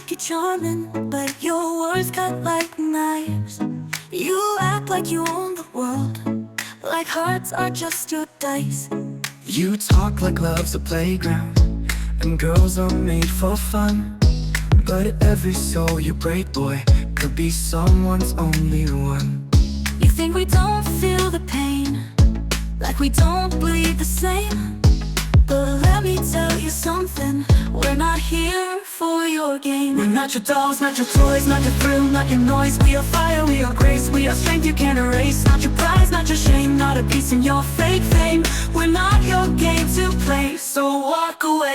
you're charming, but your words cut like knives. You act like you own the world, like hearts are just your dice. You talk like love's a playground, and girls are made for fun. But every soul you break, boy, could be someone's only one. You think we don't feel the pain, like we don't bleed the same. But let me tell you something, we're not here for your game. We're not your dolls, not your toys, not your thrill, not your noise. We are fire, we are grace, we are strength you can't erase. Not your prize, not your shame, not a piece in your fake fame. We're not your game to play, so walk away.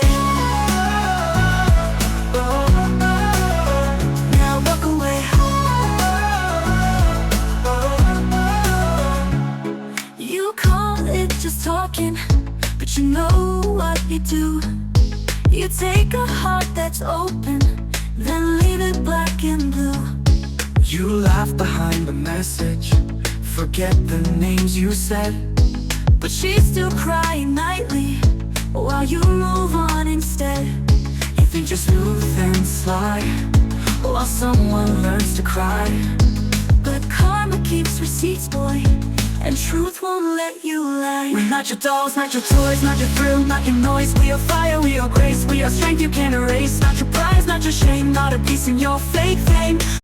Now walk away. You call it just talking, but you know what you do. You take a heart that's open, then leave it black and blue. You laugh behind the message, forget the names you said. But she's still crying nightly, while you move on instead. You think you're smooth and sly, while someone learns to cry. But karma keeps receipts, boy, and truth won't let you lie. We're not your dolls, not your toys, not your thrill, not your noise. We are fire, we are grace, we are strength you can't erase. Not your prize, not your shame, not a piece in your fake fame.